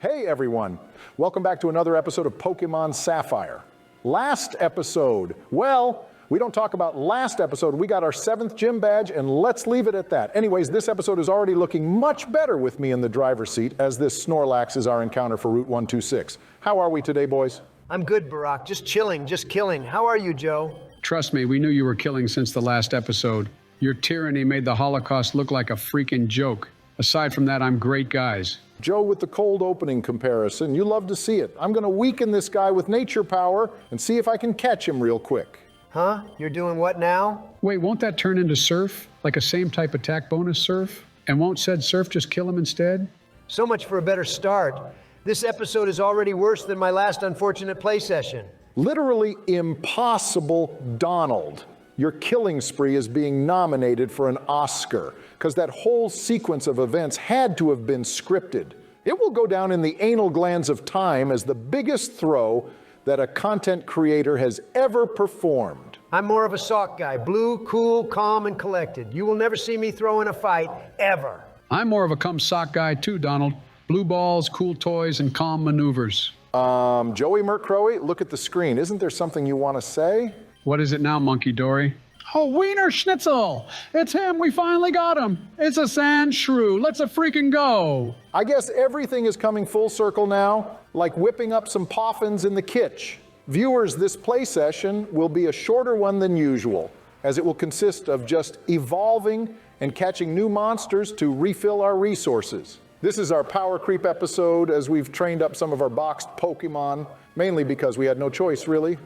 Hey everyone, welcome back to another episode of Pokemon Sapphire. Last episode, well, we don't talk about last episode, we got our 7th gym badge and let's leave it at that. Anyways, this episode is already looking much better with me in the driver's seat as this Snorlax is our encounter for Route 126. How are we today, boys? I'm good, Barack. Just chilling, just killing. How are you, Joe? Trust me, we knew you were killing since the last episode. Your tyranny made the Holocaust look like a freaking joke. Aside from that, I'm great, guys. Joe with the cold opening comparison, you love to see it. I'm gonna weaken this guy with nature power and see if I can catch him real quick. Huh? You're doing what now? Wait, won't that turn into surf? Like a same type attack bonus surf? And won't said surf just kill him instead? So much for a better start. This episode is already worse than my last unfortunate play session. Literally impossible, Donald. Your killing spree is being nominated for an Oscar, because that whole sequence of events had to have been scripted. It will go down in the anal glands of time as the biggest throw that a content creator has ever performed. I'm more of a sock guy. Blue, cool, calm, and collected. You will never see me throw in a fight, ever. I'm more of a cum sock guy too, Donald. Blue balls, cool toys, and calm maneuvers. Joey Mercroy, look at the screen. Isn't there something you want to say? What is it now, Monkey Dory? Oh, Wiener Schnitzel! It's him, we finally got him! It's a sand shrew, let's a freaking go! I guess everything is coming full circle now, like whipping up some poffins in the kitsch. Viewers, this play session will be a shorter one than usual, as it will consist of just evolving and catching new monsters to refill our resources. This is our power creep episode as we've trained up some of our boxed Pokemon, mainly because we had no choice, really.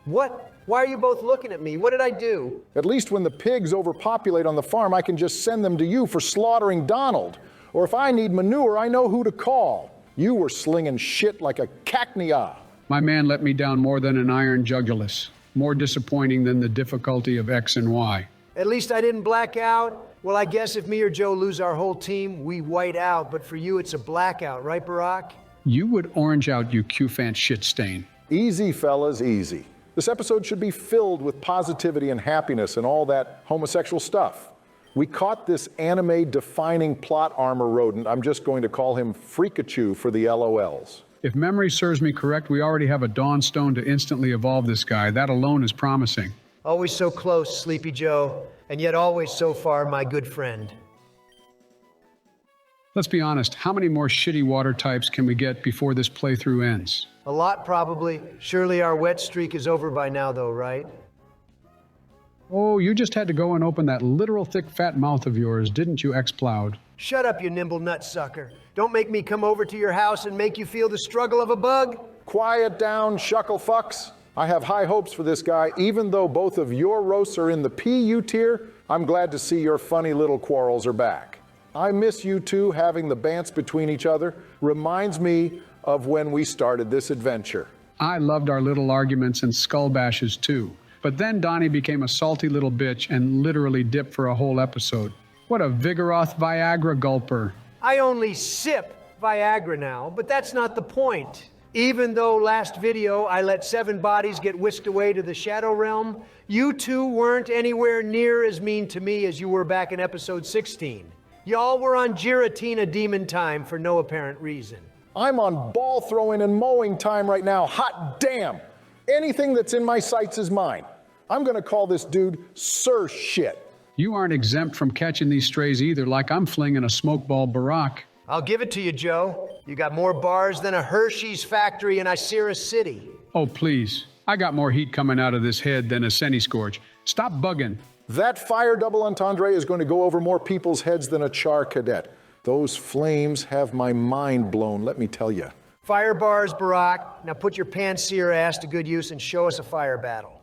What? Why are you both looking at me? What did I do? At least when the pigs overpopulate on the farm, I can just send them to you for slaughtering Donald. Or if I need manure, I know who to call. You were slinging shit like a cacnea. My man let me down more than an iron jugulus. More disappointing than the difficulty of X and Y. At least I didn't black out. Well, I guess if me or Joe lose our whole team, we white out. But for you, it's a blackout, right, Barack? You would orange out, you Q-Fant shit stain. Easy, fellas, easy. This episode should be filled with positivity and happiness and all that homosexual stuff. We caught this anime-defining plot armor rodent. I'm just going to call him Freakachu for the LOLs. If memory serves me correct, we already have a Dawn Stone to instantly evolve this guy. That alone is promising. Always so close, Sleepy Joe, and yet always so far my good friend. Let's be honest, how many more shitty water types can we get before this playthrough ends? A lot, probably. Surely our wet streak is over by now, though, right? Oh, you just had to go and open that literal thick fat mouth of yours, didn't you, X-Plowed? Shut up, you nimble nutsucker. Don't make me come over to your house and make you feel the struggle of a bug. Quiet down, shucklefucks. I have high hopes for this guy. Even though both of your roasts are in the PU tier, I'm glad to see your funny little quarrels are back. I miss you two having the bants between each other. Reminds me of when we started this adventure. I loved our little arguments and skull bashes too. But then Donnie became a salty little bitch and literally dipped for a whole episode. What a Vigoroth Viagra gulper. I only sip Viagra now, but that's not the point. Even though last video I let 7 bodies get whisked away to the Shadow Realm, you two weren't anywhere near as mean to me as you were back in episode 16. Y'all were on Giratina demon time for no apparent reason. I'm on ball throwing and mowing time right now. Hot damn! Anything that's in my sights is mine. I'm gonna call this dude Sir Shit. You aren't exempt from catching these strays either, like I'm flinging a smokeball Barack. I'll give it to you, Joe. You got more bars than a Hershey's factory in Isira City. Oh, please. I got more heat coming out of this head than a Seni-Scorch. Stop bugging. That fire double entendre is going to go over more people's heads than a Char Cadet. Those flames have my mind blown, let me tell you. Fire bars, Barack. Now put your pan-seer ass to good use and show us a fire battle.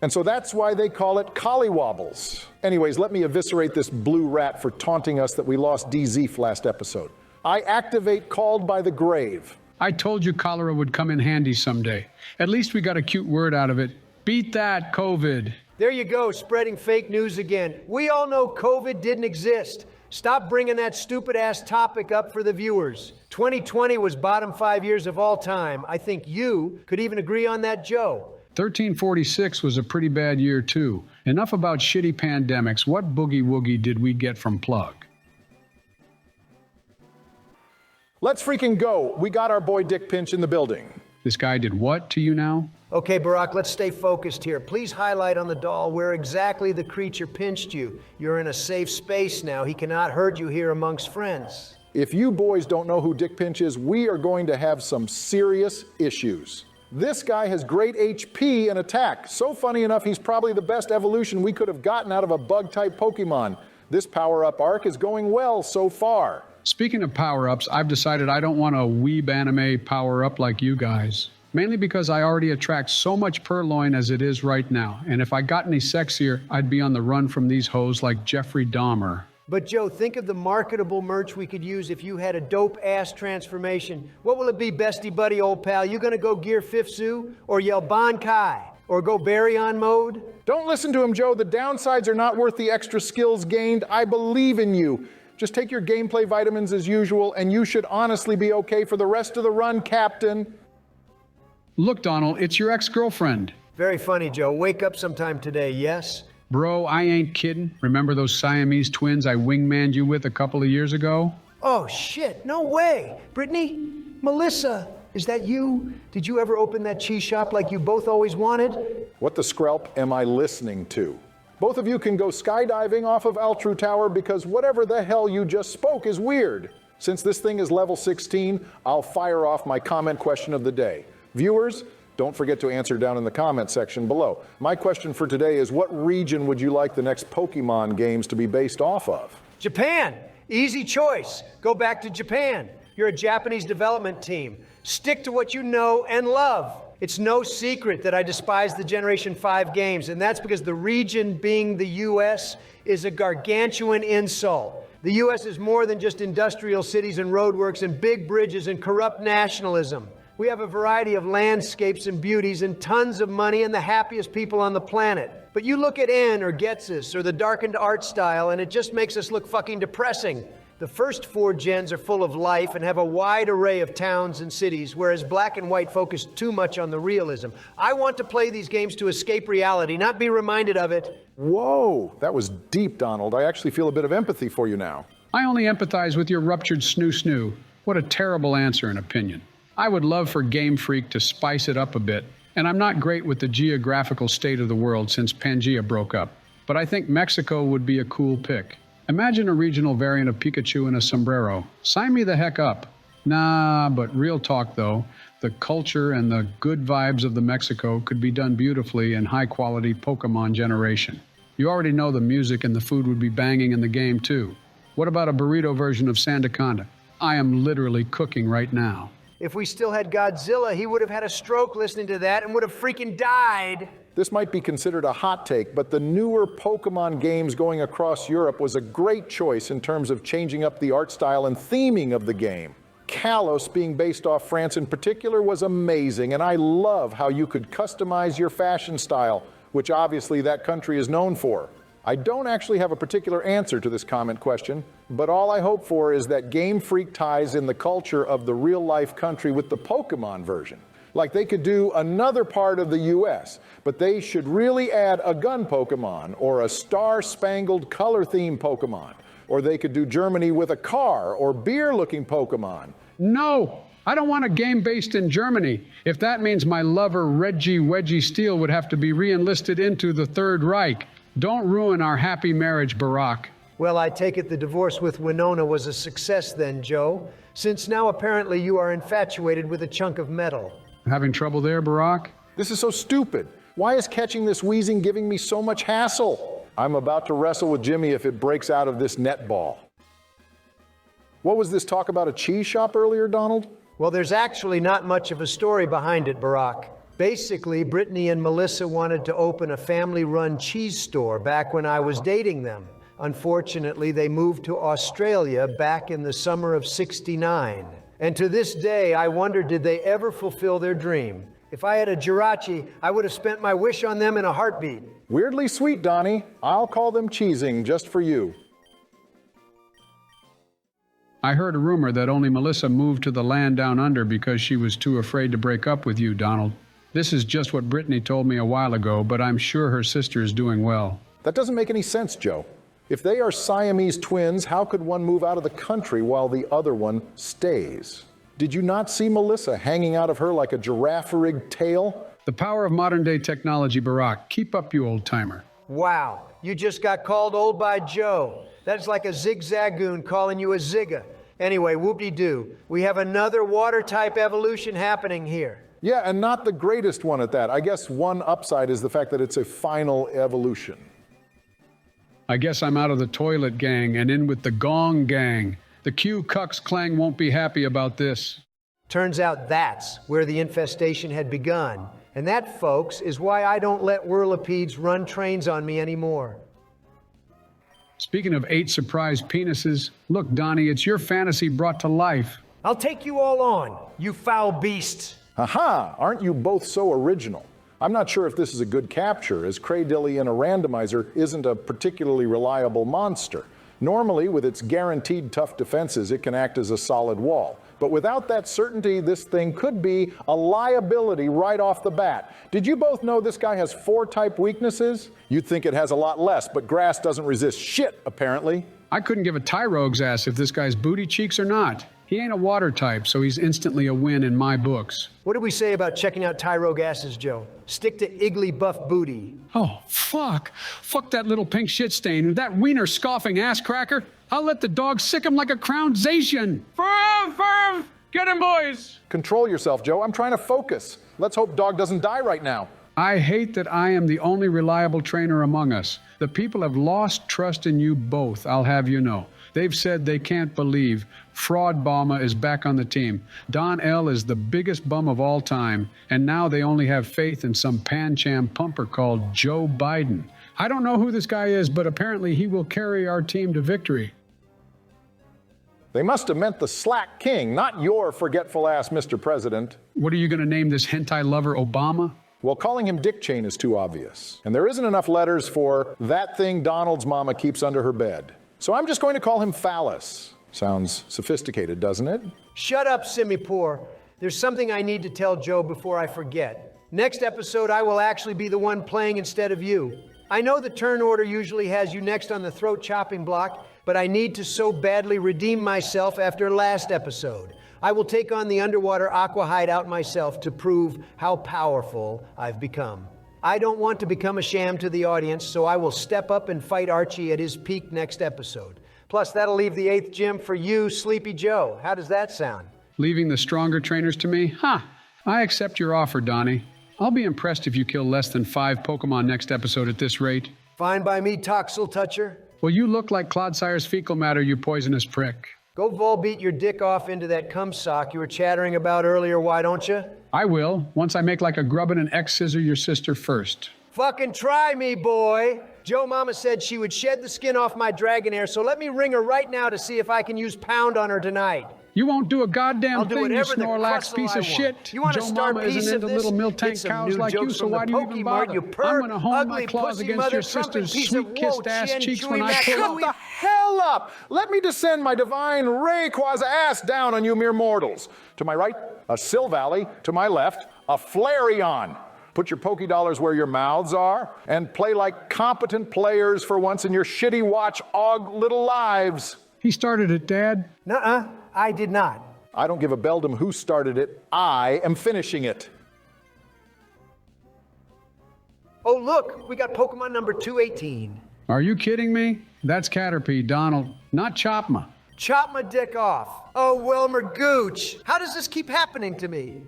And so that's why they call it collywobbles. Anyways, let me eviscerate this blue rat for taunting us that we lost DZ last episode. I activate Called by the Grave. I told you cholera would come in handy someday. At least we got a cute word out of it. Beat that, COVID. There you go, spreading fake news again. We all know COVID didn't exist. Stop bringing that stupid-ass topic up for the viewers. 2020 was bottom 5 years of all time. I think you could even agree on that, Joe. 1346 was a pretty bad year, too. Enough about shitty pandemics. What boogie-woogie did we get from Plug? Let's freaking go. We got our boy Dick Pinch in the building. This guy did what to you now? Okay, Barack, let's stay focused here. Please highlight on the doll where exactly the creature pinched you. You're in a safe space now. He cannot hurt you here amongst friends. If you boys don't know who Dick Pinch is, we are going to have some serious issues. This guy has great HP and attack. So funny enough, he's probably the best evolution we could have gotten out of a bug-type Pokemon. This power-up arc is going well so far. Speaking of power-ups, I've decided I don't want a weeb anime power-up like you guys. Mainly because I already attract so much purloin as it is right now. And if I got any sexier, I'd be on the run from these hoes like Jeffrey Dahmer. But Joe, think of the marketable merch we could use if you had a dope-ass transformation. What will it be, bestie buddy, old pal? You gonna go Gear Fifth Zoo? Or yell Bankai? Or go Baryon mode? Don't listen to him, Joe. The downsides are not worth the extra skills gained. I believe in you. Just take your gameplay vitamins as usual, and you should honestly be okay for the rest of the run, Captain. Look, Donald, it's your ex-girlfriend. Very funny, Joe. Wake up sometime today, yes? Bro, I ain't kidding. Remember those Siamese twins I wingmanned you with a couple of years ago? Oh, shit. No way. Brittany? Melissa? Is that you? Did you ever open that cheese shop like you both always wanted? What the skrelp am I listening to? Both of you can go skydiving off of Altru Tower because whatever the hell you just spoke is weird. Since this thing is level 16, I'll fire off my comment question of the day. Viewers, don't forget to answer down in the comment section below. My question for today is, what region would you like the next Pokemon games to be based off of? Japan. Easy choice. Go back to Japan. You're a Japanese development team. Stick to what you know and love. It's no secret that I despise the Generation 5 games, and that's because the region being the U.S. is a gargantuan insult. The U.S. is more than just industrial cities and roadworks and big bridges and corrupt nationalism. We have a variety of landscapes and beauties and tons of money and the happiest people on the planet. But you look at N or Getsus or the darkened art style and it just makes us look fucking depressing. The first 4 gens are full of life and have a wide array of towns and cities, whereas Black and White focus too much on the realism. I want to play these games to escape reality, not be reminded of it. Whoa, that was deep, Donald. I actually feel a bit of empathy for you now. I only empathize with your ruptured snoo-snoo. What a terrible answer and opinion. I would love for Gamefreak to spice it up a bit, and I'm not great with the geographical state of the world since Pangea broke up, but I think Mexico would be a cool pick. Imagine a regional variant of Pikachu in a sombrero. Sign me the heck up. Nah, but real talk though, the culture and the good vibes of the Mexico could be done beautifully in high-quality Pokemon generation. You already know the music and the food would be banging in the game too. What about a burrito version of Sandaconda? I am literally cooking right now. If we still had Godzilla, he would have had a stroke listening to that and would have freaking died. This might be considered a hot take, but the newer Pokemon games going across Europe was a great choice in terms of changing up the art style and theming of the game. Kalos, being based off France in particular, was amazing, and I love how you could customize your fashion style, which obviously that country is known for. I don't actually have a particular answer to this comment question, but all I hope for is that Gamefreak ties in the culture of the real-life country with the Pokemon version. Like they could do another part of the US, but they should really add a gun Pokemon or a star-spangled color-themed Pokemon. Or they could do Germany with a car or beer-looking Pokemon. No, I don't want a game based in Germany. If that means my lover Reggie Wedgie Steele would have to be re-enlisted into the Third Reich. Don't ruin our happy marriage, Barack. Well, I take it the divorce with Winona was a success then, Joe, since now apparently you are infatuated with a chunk of metal. Having trouble there, Barack? This is so stupid. Why is catching this wheezing giving me so much hassle? I'm about to wrestle with Jimmy if it breaks out of this netball. What was this talk about a cheese shop earlier, Donald? Well, there's actually not much of a story behind it, Barack. Basically, Brittany and Melissa wanted to open a family-run cheese store back when I was dating them. Unfortunately, they moved to Australia back in the summer of '69. And to this day, I wonder, did they ever fulfill their dream? If I had a Jirachi, I would have spent my wish on them in a heartbeat. Weirdly sweet, Donnie. I'll call them cheesing just for you. I heard a rumor that only Melissa moved to the land down under because she was too afraid to break up with you, Donald. This is just what Brittany told me a while ago, but I'm sure her sister is doing well. That doesn't make any sense, Joe. If they are Siamese twins, how could one move out of the country while the other one stays? Did you not see Melissa hanging out of her like a giraffe-rigged tail? The power of modern-day technology, Barack. Keep up, you old-timer. Wow, you just got called old by Joe. That's like a zigzagoon calling you a zigga. Anyway, whoop-de-doo. We have another water-type evolution happening here. Yeah, and not the greatest one at that. I guess one upside is the fact that it's a final evolution. I guess I'm out of the toilet gang and in with the gong gang. The Q Cucks clang won't be happy about this. Turns out that's where the infestation had begun. And that, folks, is why I don't let whirlipedes run trains on me anymore. Speaking of 8 surprise penises, look, Donnie, it's your fantasy brought to life. I'll take you all on, you foul beasts. Aha! Aren't you both so original? I'm not sure if this is a good capture, as Craydilly in a randomizer isn't a particularly reliable monster. Normally, with its guaranteed tough defenses, it can act as a solid wall. But without that certainty, this thing could be a liability right off the bat. Did you both know this guy has 4 type weaknesses? You'd think it has a lot less, but grass doesn't resist shit, apparently. I couldn't give a Tyrogue's ass if this guy's booty cheeks or not. He ain't a water type, so he's instantly a win in my books. What did we say about checking out Tyrogue asses, Joe? Stick to Iggly Buff Booty. Oh, fuck. Fuck that little pink shit stain. That wiener scoffing ass cracker. I'll let the dog sick him like a crowned Zacian. Firm! Get him, boys! Control yourself, Joe. I'm trying to focus. Let's hope Dog doesn't die right now. I hate that I am the only reliable trainer among us. The people have lost trust in you both, I'll have you know. They've said they can't believe Fraud Balma is back on the team. Don L is the biggest bum of all time, and now they only have faith in some pan-cham pumper called Joe Biden. I don't know who this guy is, but apparently he will carry our team to victory. They must have meant the Slack King, not your forgetful ass Mr. President. What are you going to name this hentai lover Obama? Well, calling him Dick Chain is too obvious. And there isn't enough letters for that thing Donald's mama keeps under her bed. So I'm just going to call him Phallus. Sounds sophisticated, doesn't it? Shut up, Simipour. There's something I need to tell Joe before I forget. Next episode, I will actually be the one playing instead of you. I know the turn order usually has you next on the throat chopping block, but I need to so badly redeem myself after last episode. I will take on the underwater Aqua hideout myself to prove how powerful I've become. I don't want to become a sham to the audience, so I will step up and fight Archie at his peak next episode. Plus, that'll leave the 8th gym for you, Sleepy Joe. How does that sound? Leaving the stronger trainers to me? I accept your offer, Donnie. I'll be impressed if you kill less than 5 Pokemon next episode at this rate. Fine by me, Toxel Toucher. Well, you look like Clodsire's fecal matter, you poisonous prick. Go Volbeat your dick off into that cum sock you were chattering about earlier, why don't you? I will, once I make like a grubbin' and X-scissor your sister first. Fucking try me, boy. Joe Mama said she would shed the skin off my Dragonair, so let me ring her right now to see if I can use Pound on her tonight. You won't do a goddamn I'll do thing, you whatever the Snorlax crustle piece I of want. shit. You want to Joe start Mama piece isn't of into this? little milk Get tank some cows new like you, jokes so from why the do you even Pokemart, bother? you pert, I'm gonna hone my ugly, claws pussy against mother your trumpet sister's piece of sweet-kissed ass Wo-Chien cheeks Chewy when I Mac- pull Shut the hell up! Let me descend my divine Rayquaza ass down on you mere mortals. To my right, a Silvally. To my left, a Flareon. Put your Pokédollars where your mouths are and play like competent players for once in your shitty watch-og little lives. He started it, Dad. Nuh-uh, I did not. I don't give a beldam who started it. I am finishing it. Oh, look, we got Pokemon number 218. Are you kidding me? That's Caterpie, Donald, not Chopma. Chop my dick off. Oh, Wilmer Gooch. How does this keep happening to me?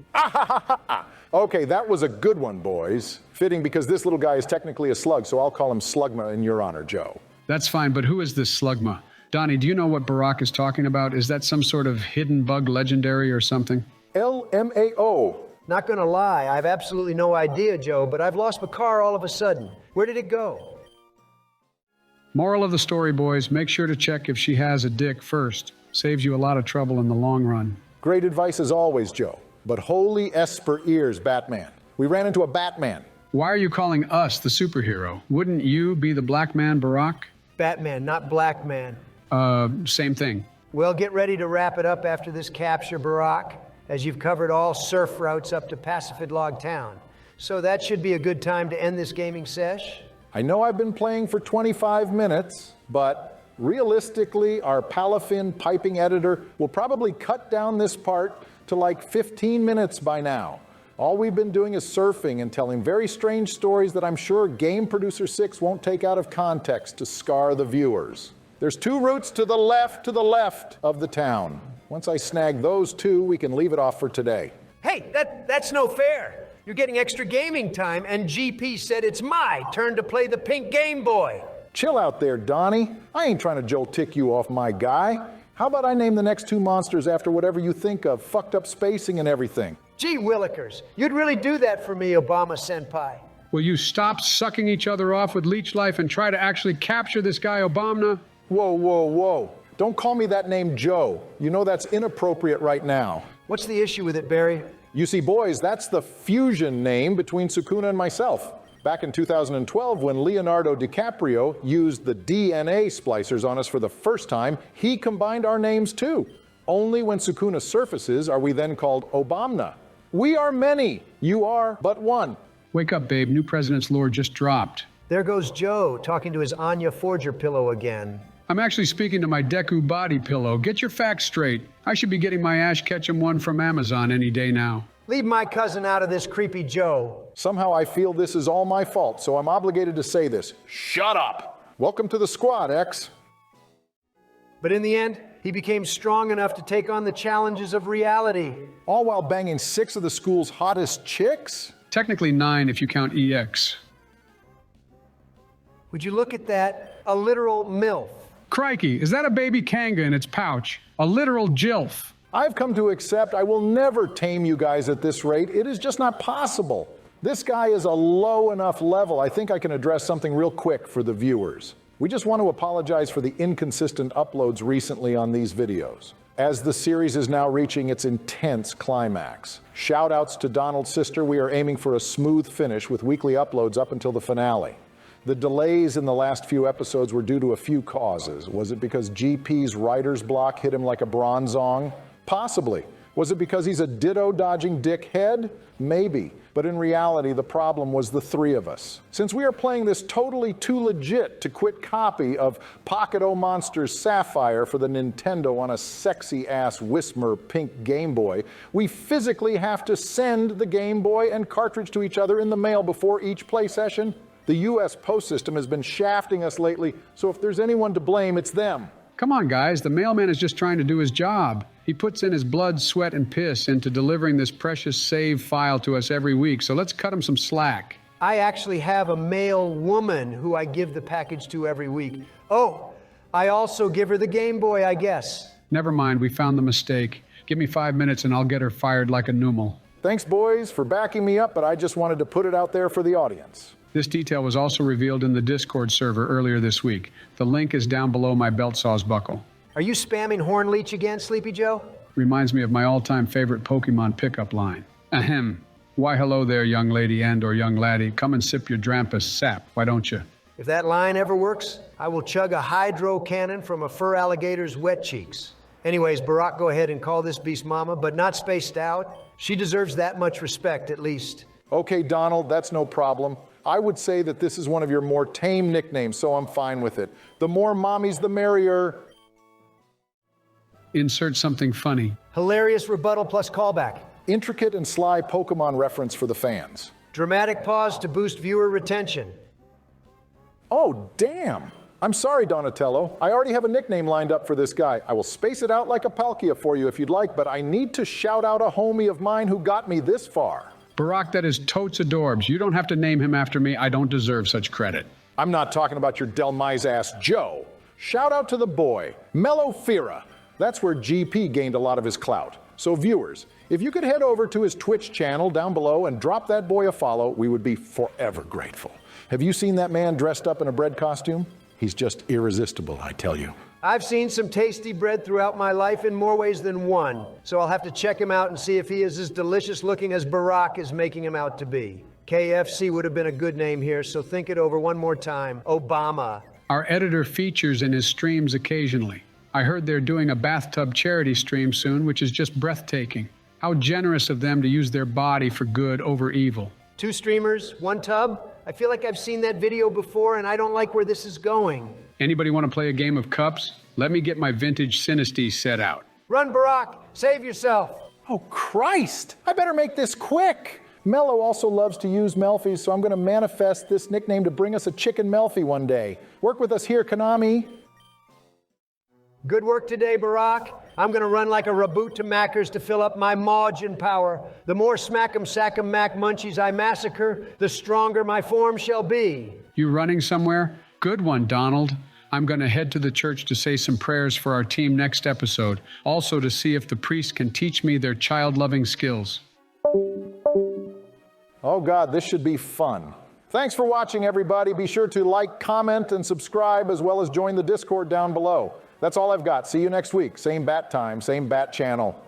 Okay, that was a good one, boys. Fitting because this little guy is technically a slug, so I'll call him Slugma in your honor, Joe. That's fine, but who is this Slugma? Donnie, do you know what Barack is talking about? Is that some sort of hidden bug legendary or something? LMAO. Not gonna lie, I have absolutely no idea, Joe, but I've lost my car all of a sudden. Where did it go? Moral of the story, boys, make sure to check if she has a dick first. Saves you a lot of trouble in the long run. Great advice as always, Joe. But holy Esper ears, Batman. We ran into a Batman. Why are you calling us the superhero? Wouldn't you be the black man, Barack? Batman, not Black Man. Same thing. Well, get ready to wrap it up after this capture, Barack, as you've covered all surf routes up to Pacifidlog Town. So that should be a good time to end this gaming sesh. I know I've been playing for 25 minutes, But realistically, our Palafin piping editor will probably cut down this part to like 15 minutes by now. All we've been doing is surfing and telling very strange stories that I'm sure Game Producer 6 won't take out of context to scar the viewers. There's 2 routes to the left of the town. Once I snag those 2, we can leave it off for today. Hey, that's no fair. You're getting extra gaming time, and GP said it's my turn to play the pink Game Boy. Chill out there, Donnie. I ain't trying to Joel tick you off, my guy. How about I name the next 2 monsters after whatever you think of, fucked up spacing and everything? Gee willikers, you'd really do that for me, Obama-senpai. Will you stop sucking each other off with leech life and try to actually capture this guy Obama? Whoa, whoa, whoa. Don't call me that name Joe. You know that's inappropriate right now. What's the issue with it, Barry? You see, boys, that's the fusion name between Sukuna and myself. Back in 2012, when Leonardo DiCaprio used the DNA splicers on us for the first time, he combined our names too. Only when Sukuna surfaces are we then called Obamna. We are many. You are but one. Wake up, babe. New president's lore just dropped. There goes Joe, talking to his Anya Forger pillow again. I'm actually speaking to my Deku body pillow. Get your facts straight. I should be getting my Ash Ketchum one from Amazon any day now. Leave my cousin out of this, creepy Joe. Somehow I feel this is all my fault, so I'm obligated to say this. Shut up! Welcome to the squad, X. But in the end, he became strong enough to take on the challenges of reality. All while banging 6 of the school's hottest chicks? Technically 9 if you count EX. Would you look at that? A literal MILF. Crikey, is that a baby Kanga in its pouch? A literal JILF. I've come to accept I will never tame you guys at this rate. It is just not possible. This guy is a low enough level. I think I can address something real quick for the viewers. We just want to apologize for the inconsistent uploads recently on these videos, as the series is now reaching its intense climax. Shout outs to Donald's sister. We are aiming for a smooth finish with weekly uploads up until the finale. The delays in the last few episodes were due to a few causes. Was it because GP's writer's block hit him like a bronzong? Possibly. Was it because he's a ditto-dodging dickhead? Maybe. But in reality, the problem was the 3 of us. Since we are playing this totally too legit to quit copy of Pocket O Monsters Sapphire for the Nintendo on a sexy-ass Whismer pink Game Boy, we physically have to send the Game Boy and cartridge to each other in the mail before each play session. The US Post System has been shafting us lately, so if there's anyone to blame, it's them. Come on, guys. The mailman is just trying to do his job. He puts in his blood, sweat, and piss into delivering this precious save file to us every week, so let's cut him some slack. I actually have a male woman who I give the package to every week. Oh, I also give her the Game Boy, I guess. Never mind, we found the mistake. Give me 5 minutes and I'll get her fired like a pneumal. Thanks, boys, for backing me up, but I just wanted to put it out there for the audience. This detail was also revealed in the Discord server earlier this week. The link is down below my belt saw's buckle. Are you spamming Hornleech again, Sleepy Joe? Reminds me of my all-time favorite Pokemon pickup line. Ahem. Why hello there, young lady and or young laddie. Come and sip your Drampus sap, why don't you? If that line ever works, I will chug a hydro cannon from a fur alligator's wet cheeks. Anyways, Barack, go ahead and call this beast mama, but not spaced out. She deserves that much respect, at least. Okay, Donald, that's no problem. I would say that this is one of your more tame nicknames, so I'm fine with it. The more mommies, the merrier. Insert something funny. Hilarious rebuttal plus callback. Intricate and sly Pokemon reference for the fans. Dramatic pause to boost viewer retention. Oh, damn. I'm sorry, Donatello. I already have a nickname lined up for this guy. I will space it out like a Palkia for you if you'd like, but I need to shout out a homie of mine who got me this far. Barack, that is totes adorbs. You don't have to name him after me. I don't deserve such credit. I'm not talking about your Delmise ass Joe. Shout out to the boy, Mellofira. That's where GP gained a lot of his clout. So viewers, if you could head over to his Twitch channel down below and drop that boy a follow, we would be forever grateful. Have you seen that man dressed up in a bread costume? He's just irresistible, I tell you. I've seen some tasty bread throughout my life in more ways than one, so I'll have to check him out and see if he is as delicious looking as Barack is making him out to be. KFC would have been a good name here, so think it over one more time. Obama. Our editor features in his streams occasionally. I heard they're doing a bathtub charity stream soon, which is just breathtaking. How generous of them to use their body for good over evil. 2 streamers, 1 tub? I feel like I've seen that video before and I don't like where this is going. Anybody want to play a game of cups? Let me get my vintage Synesty set out. Run, Barack. Save yourself. Oh, Christ! I better make this quick. Mello also loves to use Melfies, so I'm going to manifest this nickname to bring us a chicken Melfie one day. Work with us here, Konami. Good work today, Barack. I'm going to run like a reboot to Mackers to fill up my Maugin power. The more smack'em sack'em mac munchies I massacre, the stronger my form shall be. You running somewhere? Good one, Donald. I'm going to head to the church to say some prayers for our team next episode, also to see if the priest can teach me their child-loving skills. Oh God, this should be fun. Thanks for watching, everybody. Be sure to like, comment, and subscribe, as well as join the Discord down below. That's all I've got. See you next week. Same bat time, same bat channel.